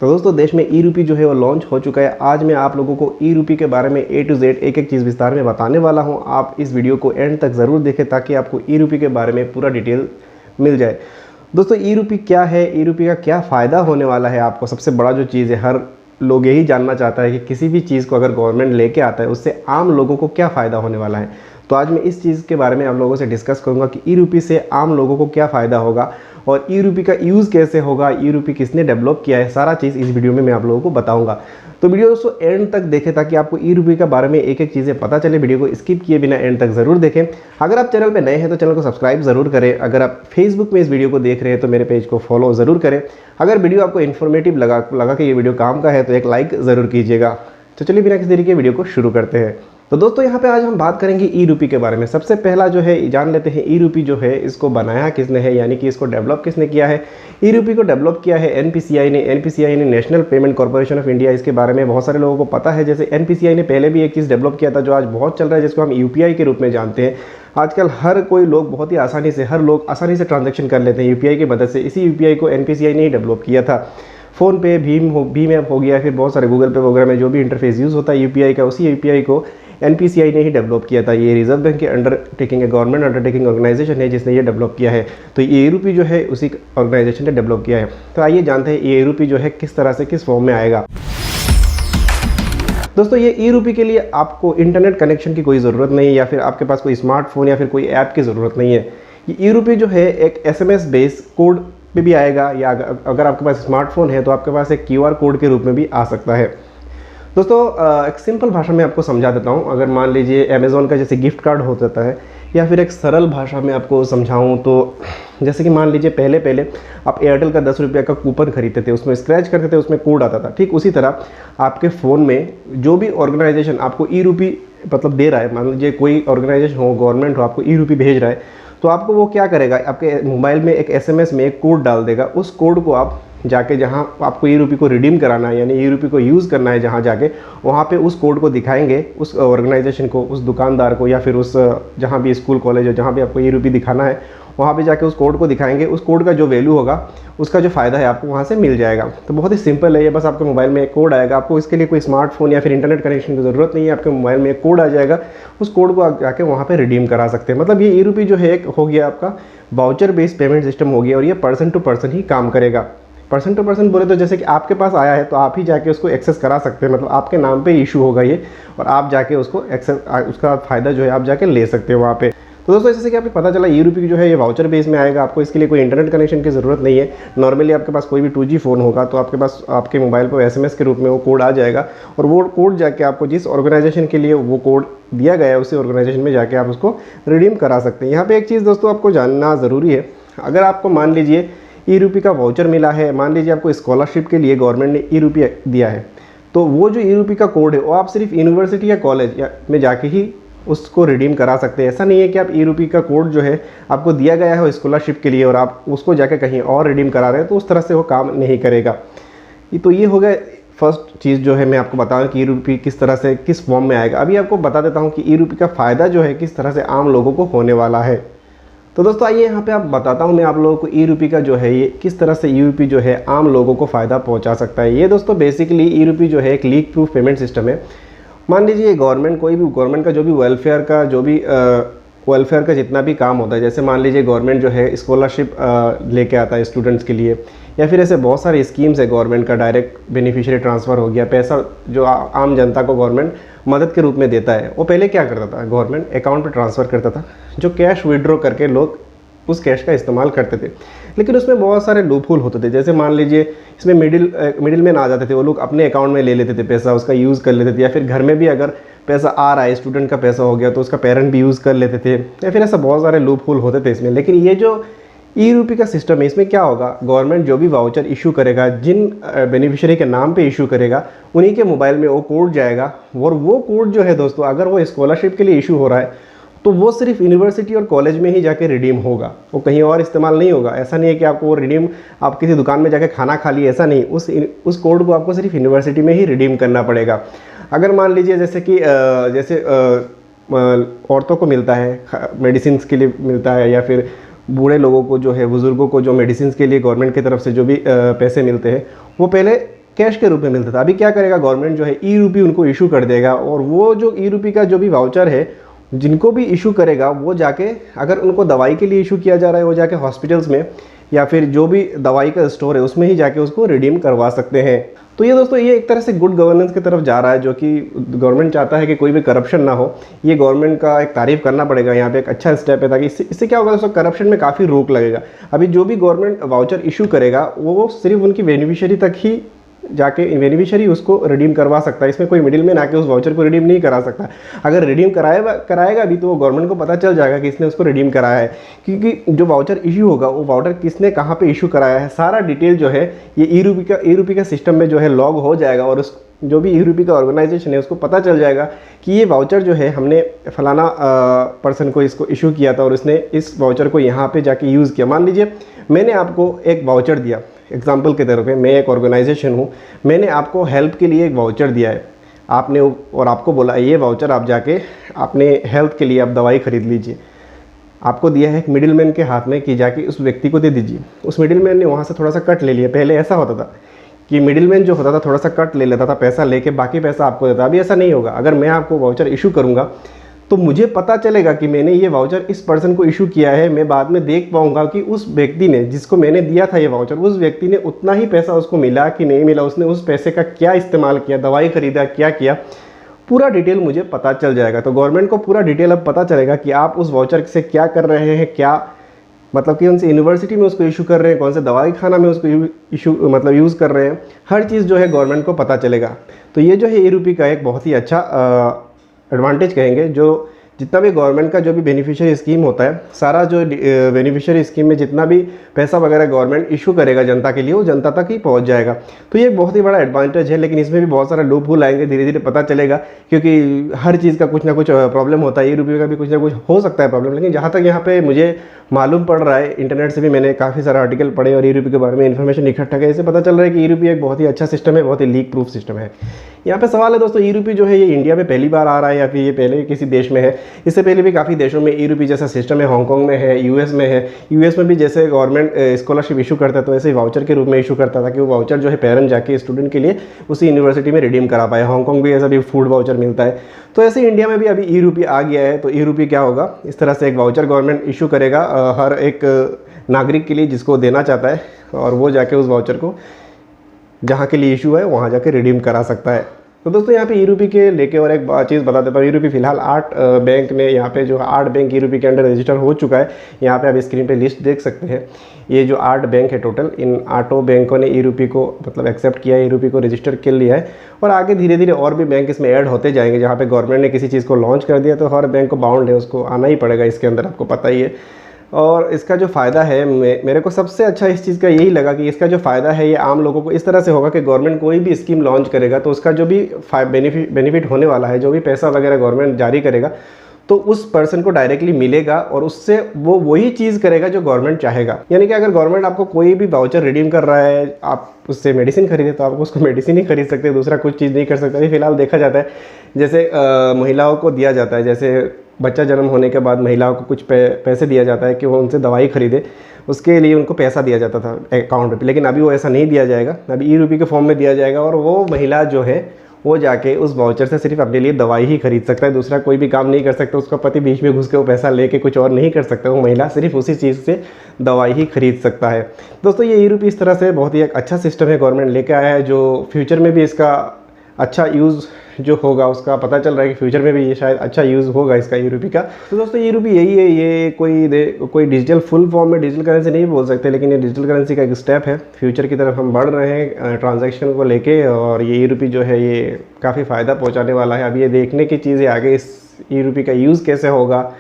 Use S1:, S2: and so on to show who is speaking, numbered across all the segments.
S1: तो दोस्तों देश में ई रूपी जो है वो लॉन्च हो चुका है। आज मैं आप लोगों को ई रूपी के बारे में A to Z एक एक चीज़ विस्तार में बताने वाला हूं। आप इस वीडियो को एंड तक ज़रूर देखें ताकि आपको ई रूपी के बारे में पूरा डिटेल मिल जाए। दोस्तों ई रूपी क्या है, ई रूपी का क्या फ़ायदा होने वाला है आपको। सबसे बड़ा जो चीज़ है, हर लोग यही जानना चाहता है कि किसी भी चीज़ को अगर गवर्नमेंट लेके आता है उससे आम लोगों को क्या फ़ायदा होने वाला है। तो आज मैं इस चीज़ के बारे में आप लोगों से डिस्कस करूंगा कि ई रूपी से आम लोगों को क्या फ़ायदा होगा और ई रूपी का यूज़ कैसे होगा, ई रूपी किसने डेवलप किया है, सारा चीज़ इस वीडियो में मैं आप लोगों को बताऊंगा। तो वीडियो दोस्तों एंड तक देखें ताकि आपको ई रूपी के बारे में एक एक चीज़ें पता चले। वीडियो को स्किप किए बिना एंड तक ज़रूर देखें। अगर आप चैनल पे नए हैं तो चैनल को सब्सक्राइब ज़रूर करें। अगर आप फेसबुक में इस वीडियो को देख रहे हैं तो मेरे पेज को फॉलो ज़रूर करें। अगर वीडियो आपको इन्फॉर्मेटिव लगा कि ये वीडियो काम का है तो एक लाइक ज़रूर कीजिएगा। तो चलिए बिना किसी देरी के वीडियो को शुरू करते हैं। तो दोस्तों यहाँ पे आज हम बात करेंगे ई रूपी के बारे में। सबसे पहला जो है जान लेते हैं ई रूपी जो है इसको बनाया किसने है, यानी कि इसको डेवलप किसने किया है। ई रूपी को डेवलप किया है एनपीसीआई ने। एनपीसीआई ने national payment corporation of India. इसके बारे में बहुत सारे लोगों को पता है। जैसे एनपीसीआई ने पहले भी एक चीज़ डेवलप किया था जो आज बहुत चल रहा है, जिसको हम यूपीआई के रूप में जानते हैं। आजकल हर कोई लोग बहुत ही हर लोग आसानी से ट्रांजेक्शन कर लेते हैं यूपीआई की मदद से। इसी यूपीआई को एनपीसीआई ने ही डेवलप किया था। फ़ोन पे भीम ऐप हो गया, फिर बहुत सारे गूगल पे वगैरह में जो भी इंटरफेस यूज़ होता है यूपीआई का, उसी यूपीआई को एनपीसीआई ने ही डेवलप किया था। ये रिजर्व बैंक के अंडरटेकिंग है, गवर्नमेंट अंडरटेकिंग ऑर्गेनाइजेशन है जिसने ये डेवलप किया है। तो ये ई रूपी जो है उसी ऑर्गेनाइजेशन ने डेवलप किया है। तो आइए जानते हैं ये ई रूपी जो है किस तरह से किस फॉर्म में आएगा। दोस्तों ये ई रूपी के लिए आपको इंटरनेट कनेक्शन की कोई ज़रूरत नहीं है या फिर आपके पास कोई स्मार्टफोन या फिर कोई ऐप की ज़रूरत नहीं है। ये ई रूपी जो है एक SMS बेस कोड पे भी आएगा, या अगर आपके पास स्मार्टफोन है तो आपके पास एक QR कोड के रूप में भी आ सकता है। दोस्तों एक सिंपल भाषा में आपको समझा देता हूँ। अगर मान लीजिए अमेज़ॉन का जैसे गिफ्ट कार्ड हो जाता है, या फिर एक सरल भाषा में आपको समझाऊँ तो जैसे कि मान लीजिए पहले आप एयरटेल का 10 रुपये का कूपन खरीदते थे, उसमें स्क्रैच करते थे, उसमें कोड आता था। ठीक उसी तरह आपके फ़ोन में जो भी ऑर्गेनाइजेशन आपको ई रूपी मतलब दे रहा है, मान लीजिए कोई ऑर्गेनाइजेशन हो, गवर्नमेंट हो, आपको ई रूपी भेज रहा है, तो आपको वो क्या करेगा, आपके मोबाइल में एक SMS में एक कोड डाल देगा। उस कोड को आप जाके जहाँ आपको ई रूपी को रिडीम कराना है, यानी ई रूपी को यूज़ करना है, जहाँ जाके वहाँ पे उस कोड को दिखाएंगे उस ऑर्गेनाइजेशन को, उस दुकानदार को, या फिर उस जहाँ भी स्कूल कॉलेज है जहाँ भी आपको ई रूपी दिखाना है, वहाँ पे जाके उस कोड को दिखाएंगे। उस कोड का जो वैल्यू होगा उसका जो फ़ायदा है आपको वहाँ से मिल जाएगा। तो बहुत ही सिंपल है ये, बस आपके मोबाइल में एक कोड आएगा। आपको इसके लिए कोई स्मार्टफोन या फिर इंटरनेट कनेक्शन की ज़रूरत नहीं है। आपके मोबाइल में एक कोड आ जाएगा, उस कोड को आप जाके वहाँ पे रिडीम करा सकते हैं। मतलब ये ई रूपी जो है एक हो गया आपका वाउचर बेस्ड पेमेंट सिस्टम हो गया, और ये पर्सन टू पर्सन ही काम करेगा। पर्सन टू पर्सन बोले तो जैसे कि आपके पास आया है तो आप ही जाके उसको एक्सेस करा सकते हैं, मतलब आपके नाम पे इशू होगा ये, और आप जाके उसको उसका फ़ायदा जो है आप जाके ले सकते हो वहाँ पे। तो दोस्तों जैसे कि आपको पता चला ई रूपी जो है ये वाउचर बेस में आएगा। आपको इसके लिए कोई इंटरनेट कनेक्शन की ज़रूरत नहीं है। नॉर्मली आपके पास कोई भी 2G फ़ोन होगा तो आपके पास आपके मोबाइल पर SMS के रूप में वो कोड आ जाएगा, और वो कोड जाके आपको जिस ऑर्गेनाइजेशन के लिए वो कोड दिया गया है उसी ऑर्गेनाइजेशन में जाके आप उसको रिडीम करा सकते हैं। यहाँ पर एक चीज़ दोस्तों आपको जानना ज़रूरी है। अगर आपको मान लीजिए ई रूपी का वाउचर मिला है, मान लीजिए आपको स्कॉलरशिप के लिए गवर्नमेंट ने ई रूपी दिया है, तो वो जो ई रूपी का कोड है वो आप सिर्फ यूनिवर्सिटी या कॉलेज में जाके ही उसको रिडीम करा सकते हैं। ऐसा नहीं है कि आप ई रूपी का कोड जो है आपको दिया गया है स्कॉलरशिप के लिए और आप उसको जाके कहीं और रिडीम करा रहे हैं, तो उस तरह से वो काम नहीं करेगा। तो ये हो गया फर्स्ट चीज़ जो है मैं आपको बताऊँ कि ई रूपी किस तरह से किस फॉर्म में आएगा। अभी आपको बता देता हूँ कि ई रूपी का फ़ायदा जो है किस तरह से आम लोगों को होने वाला है। तो दोस्तों आइए यहाँ पे आप बताता हूँ मैं आप लोगों को ई रूपी का जो है ये किस तरह से ई रूपी जो है आम लोगों को फ़ायदा पहुँचा सकता है। ये दोस्तों बेसिकली ई रूपी जो है एक लीक प्रूफ पेमेंट सिस्टम है। मान लीजिए गवर्नमेंट का जो भी वेलफेयर का जितना भी काम होता है, जैसे मान लीजिए गवर्नमेंट जो है स्कॉलरशिप लेके आता है स्टूडेंट्स के लिए, या फिर ऐसे बहुत सारे स्कीम्स है गवर्नमेंट का, डायरेक्ट बेनिफिशियरी ट्रांसफ़र हो गया, पैसा जो आम जनता को गवर्नमेंट मदद के रूप में देता है। वो पहले क्या करता था, गवर्नमेंट अकाउंट पे ट्रांसफ़र करता था, जो कैश विड्रॉ करके लोग उस कैश का इस्तेमाल करते थे। लेकिन उसमें बहुत सारे लूपहोल होते थे। जैसे मान लीजिए इसमें मिडिल मैन आ जाते थे, वो लोग अपने अकाउंट में ले लेते थे पैसा, उसका यूज़ कर लेते थे, या फिर घर में भी अगर पैसा आ रहा है, स्टूडेंट का पैसा हो गया तो उसका पेरेंट भी यूज़ कर लेते थे, या फिर ऐसा बहुत सारे लूपहोल होते थे इसमें। लेकिन ये जो ई रूपी का सिस्टम है इसमें क्या होगा, गवर्नमेंट जो भी वाउचर इशू करेगा, जिन बेनिफिशियरी के नाम पे इशू करेगा, उन्हीं के मोबाइल में वो कोड जाएगा, और वो कोड जो है दोस्तों अगर वो स्कॉलरशिप के लिए इशू हो रहा है तो वो सिर्फ यूनिवर्सिटी और कॉलेज में ही जाके रिडीम होगा, वो कहीं और इस्तेमाल नहीं होगा। ऐसा नहीं है कि आपको वो रिडीम आप किसी दुकान में जाके खाना खा लिए, ऐसा नहीं। उस कोड को आपको सिर्फ यूनिवर्सिटी में ही रिडीम करना पड़ेगा। अगर मान लीजिए जैसे कि औरतों को मिलता है, मेडिसिन के लिए मिलता है, या फिर बूढ़े लोगों को जो है, बुज़ुर्गों को जो मेडिसिन के लिए गवर्नमेंट की तरफ से जो भी पैसे मिलते हैं, वो पहले कैश के रूप में मिलता था। अभी क्या करेगा गवर्नमेंट जो है, ई रूपी उनको इशू कर देगा, और वो जो ई रूपी का जो भी वाउचर है जिनको भी इशू करेगा वो जाके, अगर उनको दवाई के लिए इशू किया जा रहा है, वो जाके हॉस्पिटल्स में या फिर जो भी दवाई का स्टोर है उसमें ही जाके उसको रिडीम करवा सकते हैं। तो ये दोस्तों ये एक तरह से गुड गवर्नेंस की तरफ जा रहा है, जो कि गवर्नमेंट चाहता है कि कोई भी करप्शन ना हो। ये गवर्नमेंट का एक तारीफ करना पड़ेगा, यहाँ पे एक अच्छा स्टेप है, ताकि इससे क्या होगा दोस्तों, करप्शन में काफ़ी रोक लगेगा। अभी जो भी गवर्नमेंट वाउचर इशू करेगा वो सिर्फ उनकी बेनिफिशियरी तक ही जाके बेनिफिशियरी उसको रिडीम करवा सकता है। इसमें कोई मिडिल मैन आके उस वाउचर को रिडीम नहीं करा सकता। अगर रिडीम कराएगा भी तो वो गवर्नमेंट को पता चल जाएगा कि इसने उसको रिडीम कराया है, क्योंकि जो वाउचर इशू होगा वो वाउचर किसने कहाँ पे इशू कराया है, सारा डिटेल जो है ये ई रूपी का सिस्टम में जो है लॉग हो जाएगा, और उस जो भी ई रूपी का ऑर्गेनाइजेशन है उसको पता चल जाएगा कि ये वाउचर जो है हमने फलाना पर्सन को इसको इशू किया था और उसने इस वाउचर को यहाँ पे जाके यूज़ किया। मान लीजिए मैंने आपको एक वाउचर दिया, एग्जाम्पल के तौर पे मैं एक ऑर्गेनाइजेशन हूँ, मैंने आपको हेल्प के लिए एक वाउचर दिया है, आपने और आपको बोला ये वाउचर आप जाके अपने हेल्थ के लिए आप दवाई खरीद लीजिए। आपको दिया है एक मिडिलमैन के हाथ में कि जाके उस व्यक्ति को दे दीजिए। उस मिडिलमैन ने वहाँ से थोड़ा सा कट ले लिया। पहले ऐसा होता था कि मिडिलमैन जो होता था थोड़ा सा कट ले लेता था, पैसा लेके बाकी पैसा आपको देता। अभी ऐसा नहीं होगा। अगर मैं आपको वाउचर इशू करूँगा तो मुझे पता चलेगा कि मैंने ये वाउचर इस पर्सन को इशू किया है। मैं बाद में देख पाऊंगा कि उस व्यक्ति ने, जिसको मैंने दिया था ये वाउचर, उस व्यक्ति ने उतना ही पैसा उसको मिला कि नहीं मिला, उसने उस पैसे का क्या इस्तेमाल किया, दवाई खरीदा, क्या किया, पूरा डिटेल मुझे पता चल जाएगा। तो गवर्नमेंट को पूरा डिटेल अब पता चलेगा कि आप उस वाउचर से क्या कर रहे हैं, क्या मतलब कि कौन सी यूनिवर्सिटी में उसको इशू कर रहे हैं, कौन से दवाई खाना में उसको इशू मतलब यूज़ कर रहे हैं, हर चीज़ जो है गवर्नमेंट को पता चलेगा। तो ये जो है ई रूपी का एक बहुत ही अच्छा एडवांटेज कहेंगे। जो जितना भी गवर्नमेंट का जो भी बेनिफिशियरी स्कीम होता है, सारा जो बेनिफिशियरी स्कीम में जितना भी पैसा वगैरह गवर्नमेंट इशू करेगा जनता के लिए, वो जनता तक ही पहुंच जाएगा। तो ये एक बहुत ही बड़ा एडवांटेज है। लेकिन इसमें भी बहुत सारा लूप होल आएंगे, धीरे धीरे पता चलेगा, क्योंकि हर चीज़ का कुछ ना कुछ प्रॉब्लम होता है। ई रूपी का भी कुछ ना कुछ हो सकता है प्रॉब्लम। लेकिन जहाँ तक यहाँ पे मुझे मालूम पड़ रहा है, इंटरनेट से भी मैंने काफ़ी सारा आर्टिकल पढ़े और ई रूपी के बारे में इन्फॉर्मेशन इकट्ठा किया, इससे पता चल रहा है कि ई रूपी एक बहुत ही अच्छा सिस्टम है, बहुत ही लीक प्रूफ सिस्टम है। यहाँ पे सवाल है दोस्तों, ई रूपी जो है ये इंडिया में पहली बार आ रहा है या फिर ये पहले किसी देश में है? इससे पहले भी काफ़ी देशों में ई रूपी जैसा सिस्टम है, हांगकांग में है, यूएस में है। यूएस में भी जैसे गवर्नमेंट स्कॉलरशिप इशू करता है तो ऐसे ही वाउचर के रूप में इशू करता था कि वो वाउचर जो है पेरेंट जाके स्टूडेंट के लिए उसी यूनिवर्सिटी में रिडीम करा पाए। हांगकांग भी ऐसा भी फूड वाउचर मिलता है। तो ऐसे इंडिया में भी अभी ई रूपी आ गया है। तो ई रूपी क्या होगा, इस तरह से एक वाउचर गवर्नमेंट इशू करेगा हर एक नागरिक के लिए जिसको देना चाहता है, और वो जाके उस वाउचर को जहाँ के लिए इशू है वहाँ जाके रिडीम करा सकता है। तो दोस्तों यहाँ पे ई रूपी के लेके और एक चीज़ बता देता हूँ। ई रूपी फिलहाल 8 बैंक ने, यहाँ पे जो 8 बैंक ई रूपी के अंडर रजिस्टर हो चुका है। यहाँ पे आप स्क्रीन पे लिस्ट देख सकते हैं। ये जो 8 बैंक है टोटल, इन 8 बैंकों ने ई रूपी को मतलब एक्सेप्ट किया है, ई रूपी को रजिस्टर कर लिया है। और आगे धीरे धीरे और भी बैंक इसमें ऐड होते जाएंगे। जहाँ पे गवर्नमेंट ने किसी चीज़ को लॉन्च कर दिया तो हर बैंक को बाउंड है, उसको आना ही पड़ेगा इसके अंदर, आपको पता ही है। और इसका जो फ़ायदा है, मेरे को सबसे अच्छा इस चीज़ का यही लगा कि इसका जो फ़ायदा है ये आम लोगों को इस तरह से होगा कि गवर्नमेंट कोई भी स्कीम लॉन्च करेगा तो उसका जो भी बेनिफिट होने वाला है, जो भी पैसा वगैरह गवर्नमेंट जारी करेगा, तो उस पर्सन को डायरेक्टली मिलेगा और उससे वो वही चीज़ करेगा जो गवर्नमेंट चाहेगा। यानी कि अगर गवर्नमेंट आपको कोई भी वाउचर रिडीम कर रहा है, आप उससे मेडिसिन खरीदे तो आपको उसको मेडिसिन ही खरीद सकते हैं, दूसरा कुछ चीज़ नहीं कर सकते। फिलहाल देखा जाता है जैसे महिलाओं को दिया जाता है, जैसे बच्चा जन्म होने के बाद महिलाओं को कुछ पैसे दिया जाता है कि वो उनसे दवाई खरीदे, उसके लिए उनको पैसा दिया जाता था अकाउंट पे। लेकिन अभी वो ऐसा नहीं दिया जाएगा, अभी ई रूपी के फॉर्म में दिया जाएगा। और वो महिला जो है वो जाके उस वाउचर से सिर्फ अपने लिए दवाई ही खरीद सकता है, दूसरा कोई भी काम नहीं कर सकता। उसका पति बीच में घुस के वो पैसा लेके कुछ और नहीं कर सकता। वो महिला सिर्फ उसी चीज़ से दवाई ही खरीद सकता है। दोस्तों ये ई रूपी इस तरह से बहुत ही एक अच्छा सिस्टम है, गवर्नमेंट लेके आया है, जो फ्यूचर में भी इसका अच्छा यूज़ जो होगा उसका पता चल रहा है कि फ्यूचर में भी ये शायद अच्छा यूज़ होगा इसका ई रूपी का। तो दोस्तों ई रूपी यही है, ये कोई डिजिटल फुल फॉर्म में डिजिटल करेंसी नहीं बोल सकते, लेकिन ये डिजिटल करेंसी का एक स्टेप है। फ्यूचर की तरफ हम बढ़ रहे हैं ट्रांजैक्शन को लेके, और ये ई रूपी जो है ये काफ़ी फ़ायदा पहुँचाने वाला है। अब ये देखने की चीज़ है आगे इस ई रूपी का यूज़ कैसे होगा।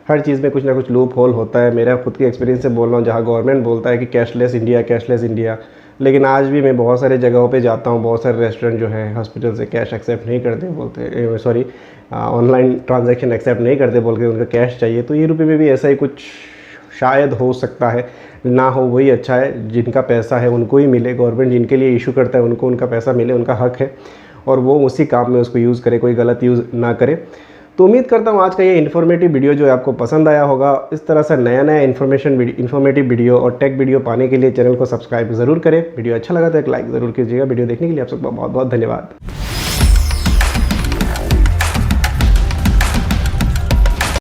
S1: हर चीज़ में कुछ ना कुछ लूप होल होता है। मेरा खुद के एक्सपीरियंस से बोल रहा हूँ, जहाँ गवर्नमेंट बोलता है कि कैशलेस इंडिया, लेकिन आज भी मैं बहुत सारे जगहों पे जाता हूँ, बहुत सारे रेस्टोरेंट जो है हॉस्पिटल से कैश एक्सेप्ट नहीं करते, बोलते सॉरी ऑनलाइन ट्रांजैक्शन एक्सेप्ट नहीं करते, बोल के उनका कैश चाहिए। तो ई रूपी में भी ऐसा ही कुछ शायद हो सकता है, ना हो वही अच्छा है। जिनका पैसा है उनको ही मिले, गवर्नमेंट जिनके लिए इशू करता है उनको उनका पैसा मिले, उनका हक है, और वो उसी काम में उसको यूज़ करे, कोई गलत यूज़ ना करे। तो उम्मीद करता हूँ आज का ये इन्फॉर्मेटिव वीडियो जो है आपको पसंद आया होगा। इस तरह से नया नया इन्फॉर्मेटिव वीडियो और टेक वीडियो पाने के लिए चैनल को सब्सक्राइब जरूर करें। वीडियो अच्छा लगा तो एक लाइक ज़रूर कीजिएगा। वीडियो देखने के लिए आप सबका बहुत बहुत धन्यवाद।